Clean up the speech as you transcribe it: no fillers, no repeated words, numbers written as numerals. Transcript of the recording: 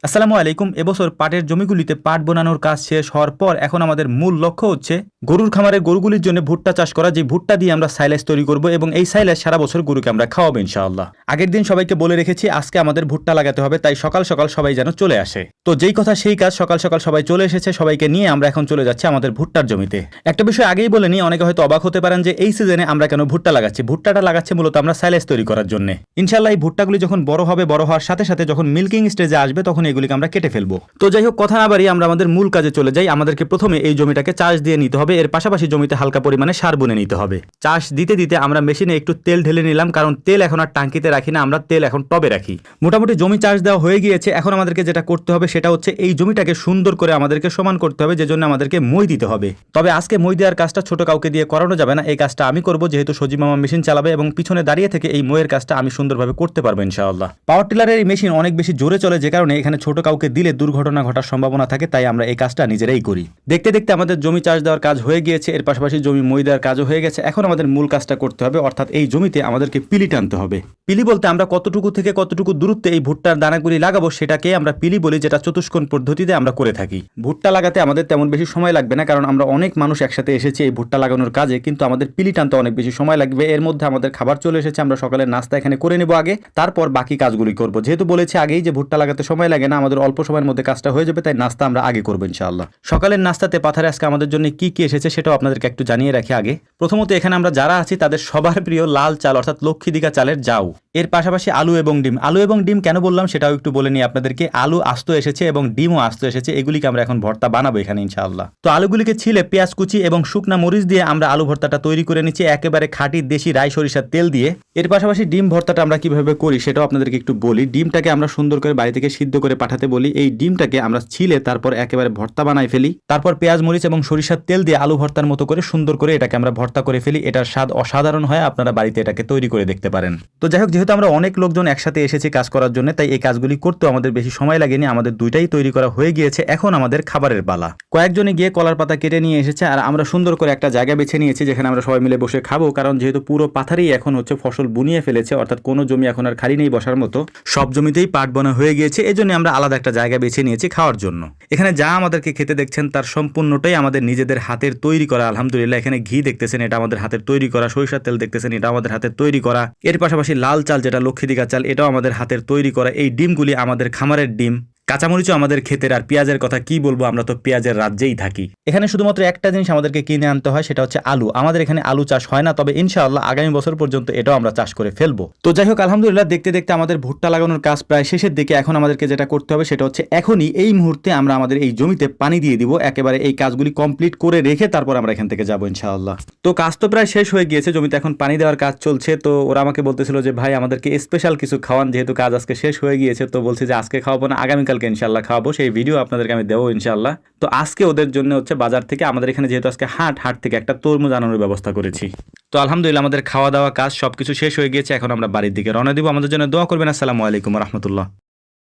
আসসালামু আলাইকুম। এবছর পাটের জমিগুলিতে পাট বোনানোর কাজ শেষ হওয়ার পর এখন আমাদের মূল লক্ষ্য হচ্ছে গরুর খামারে গরুগুলির জন্য ভুট্টা চাষ করা, যে ভুট্টা দিয়ে আমরা সাইলেজ তৈরি করব এবং এই সাইলেজ সারা বছর গরুকে আমরা খাওয়াবো ইনশাআল্লাহ। আগের দিন সবাইকে বলে রেখেছি আজকে আমাদের ভুট্টা লাগাতে হবে, তাই সকাল সকাল সবাই যেন চলে আসে। তো যেই কথা সেই কাজ, সকাল সকাল সবাই চলে এসেছে। সবাইকে নিয়ে আমরা এখন চলে যাচ্ছি আমাদের ভুট্টার জমিতে। একটা বিষয় আগেই বলে নিই, অনেকে হয়তো অবাক হতে পারেন যে এই সিজনে আমরা কেন ভুট্টা লাগাচ্ছি। ভুট্টাটা লাগাচ্ছি মূলত আমরা সাইলেজ তৈরি করার জন্য। ইনশাআল্লাহ এই ভুট্টাগুলি যখন বড় হবে, বড় হওয়ার সাথে সাথে যখন মিল্কিং স্টেজে আসবে তখন এগুলিকে আমরা কেটে ফেলবো। তো যাই হোক, কথা না বাড়িয়ে আমরা আমাদের মূল কাজে চলে যাই। আমাদেরকে প্রথমে এই জমিটাকে চাষ দিয়ে নিতে হবে, এর পাশাপাশি জমিতে হালকা পরিমাণে সার বুনে নিতে হবে। চাষ দিতে দিতে আমরা মেশিনে একটু তেল ঢেলে নিলাম, কারণ তেল এখন আর টাঙ্কিতে রাখি না, আমরা তেল এখন টবে রাখি। মোটামুটি জমি চাষ দেওয়া হয়ে গিয়েছে। এখন আমাদেরকে যেটা করতে হবে সেটা হচ্ছে এই জমিটাকে সুন্দর করে আমাদেরকে সমান করতে হবে, যে জন্য আমাদেরকে মই দিতে হবে। তবে আজকে মই দেওয়ার কাজটা ছোট কাউকে দিয়ে করানো যাবে না, এই কাজটা আমি করব, যেহেতু সজীব মামা মেশিন চালাবে এবং পিছনে দাঁড়িয়ে থেকে এই মইয়ের কাজটা আমি সুন্দরভাবে করতে পারবো ইনশাআল্লাহ। পাওয়ার টিলারের এই মেশিন অনেক বেশি জোরে চলে, যে কারণে এখানে ছোট কাউকে দিলে দুর্ঘটনা ঘটার সম্ভাবনা থাকে, তাই আমরা এই কাজটা নিজেরাই করি। দেখতে দেখতে আমাদের জমি চাষ দেওয়ার কাজ হয়ে গিয়েছে, এর পাশাপাশি জমি মই দেওয়ার কাজও হয়ে গেছে। এখন আমাদের মূল কাজটা করতে হবে, অর্থাৎ এই জমিতে আমাদেরকে পিলি টানতে হবে। পিলি বলতে আমরা কতটুকু থেকে কতটুকু দূরত্বে এই ভুট্টার দানাগুলি লাগাবো সেটাকে আমরা পিলি বলি, যেটা চতুষ্কোণ পদ্ধতিতে আমরা করে থাকি। ভুট্টা লাগাতে আমাদের তেমন বেশি সময় লাগবে না, কারণ আমরা অনেক মানুষ একসাথে এসেছি এই ভুট্টা লাগানোর কাজে, কিন্তু আমাদের পিলি টানতে অনেক বেশি সময় লাগবে। এর মধ্যে আমাদের খাবার চলে এসেছে, আমরা সকালের নাস্তা এখানে করে নেব আগে, তারপর বাকি কাজগুলি করব। যেহেতু বলেছি আগেই যে ভুট্টা লাগাতে সময় লাগে না, আমাদের অল্প সময়ের মধ্যে কাজটা হয়ে যাবে, তাই নাস্তা আমরা আগে করবো ইনশাআল্লাহ। সকালের নাস্তাতে পাথারে আজকে আমাদের জন্য কি কি এসেছে সেটাও আপনাদেরকে একটু জানিয়ে রাখি আগে। প্রথমত এখানে আমরা যারা আছি তাদের সবার প্রিয় লাল চাল, অর্থাৎ লক্ষ্মীদিঘা চালের জাউ। এর পাশাপাশি আলু এবং ডিম। আলু এবং ডিম কেন বললাম সেটাও একটু বলে নিই আপনাদেরকে। আলু আস্ত এসেছে এবং ডিমও আস্ত এসেছে, এগুলিকে আমরা এখন ভর্তা বানাবো এখানে ইনশাআল্লাহ। তো আলুগুলিকে ছিলে পেঁয়াজ কুচি এবং শুকনা মরিচ দিয়ে আমরা আলু ভর্তাটা তৈরি করে নিচ্ছি, একেবারে খাঁটি দেশি রাই সরিষার তেল দিয়ে। এর পাশাপাশি ডিম ভর্তাটা আমরা কিভাবে করি সেটাও আপনাদেরকে একটু বলি। ডিমটাকে আমরা সুন্দর করে বাড়ি থেকে সিদ্ধ করে পাঠাতে বলি। এই ডিমটাকে আমরা ছিলে তারপর একেবারে ভর্তা বানাই ফেলি, তারপর পেঁয়াজ মরিচ এবং সরিষার তেল দিয়ে আলু ভর্তার মতো করে সুন্দর করে এটাকে আমরা ভর্তা করে ফেলি। এটার স্বাদ অসাধারণ হয়, আপনারা বাড়িতে এটাকে তৈরি করে দেখতে পারেন। তো যাই হোক, যেহেতু আমরা অনেক লোকজন একসাথে এসেছি কাজ করার জন্য, তাই এই কাজগুলি করতেও আমাদের বেশি সময় লাগেনি। আমাদের দুইটাই তৈরি করা হয়ে গিয়েছে, এখন আমাদের খাবারের পালা। কয়েকজনে গিয়ে কলার পাতা কেটে নিয়ে এসেছে, আর আমরা সুন্দর করে একটা জায়গা বেছে নিয়েছি যেখানে আমরা সবাই মিলে বসে খাবো, কারণ যেহেতু পুরো পাথারেই এখন হচ্ছে ফসল বুনিয়ে ফেলেছে, অর্থাৎ কোনো জমি এখন আর খালি নেই বসার মতো, সব জমিতেই পাট বোনা হয়ে গিয়েছে। এজন্য আমরা আলাদা একটা জায়গা বেছে নিয়েছি খাওয়ার জন্য। এখানে যা আমাদেরকে খেতে দেখছেন তার সম্পূর্ণটাই আমাদের নিজেদের হাতের তৈরি করা আলহামদুলিল্লাহ। এখানে ঘি দেখতেছেন, এটা আমাদের হাতের তৈরি করা। সরিষার তেল দেখতেছেন, এটা আমাদের হাতের তৈরি করা। এর পাশাপাশি লাল চাল, যেটা লক্ষ্মীদিঘা চাল, এটাও আমাদের হাতের তৈরি করা। এই ডিমগুলি আমাদের খামারের ডিম। কাঁচামরিচও আমাদের ক্ষেতের। আর পেঁয়াজের কথা কি বলবো, আমরা তো পেঁয়াজের রাজ্যেই থাকি। এখানে শুধুমাত্র একটা জিনিস আমাদেরকে কিনে আনতে হয়, সেটা হচ্ছে আলু। আমাদের এখানে আলু চাষ হয় না, তবে ইনশাআল্লাহ আগামী বছর পর্যন্ত এটাও আমরা চাষ করে ফেলবো। তো যাই হোক, আলহামদুলিল্লাহ দেখতে দেখতে আমাদের ভুট্টা লাগানোর কাজ প্রায় শেষের দিকে। এখন আমাদেরকে যেটা করতে হবে সেটা হচ্ছে এখনই এই মুহূর্তে আমরা আমাদের এই জমিতে পানি দিয়ে দিব। একেবারে এই কাজগুলি কমপ্লিট করে রেখে তারপর আমরা এখান থেকে যাবো ইনশাআল্লাহ। তো কাজ তো প্রায় শেষ হয়ে গিয়েছে, জমিতে এখন পানি দেওয়ার কাজ চলছে। তো ওরা আমাকে বলতেছিল যে ভাই আমাদেরকে স্পেশাল কিছু খাওয়ান, যেহেতু কাজ আজকে শেষ হয়ে গিয়েছে। তো বলছি যে আজকে খাওয়াবো না, আগামীকালকে ইনশাআল্লাহ খাওয়াবো, সেই ভিডিও আপনাদেরকে আমি দেবো ইনশাআল্লাহ। তো আজকে ওদের জন্য হচ্ছে বাজার থেকে, আমাদের এখানে যেহেতু আজকে হাট থেকে একটা তরমুজ আনানোর ব্যবস্থা করেছি। তো আলহামদুলিল্লাহ আমাদের খাওয়া দাওয়া কাজ সবকিছু শেষ হয়ে গিয়েছে, এখন আমরা বাড়ির দিকে রওনা দিব। আমাদের জন্য দোয়া করবেন। আসসালামু আলাইকুম রহমতুল্লাহ।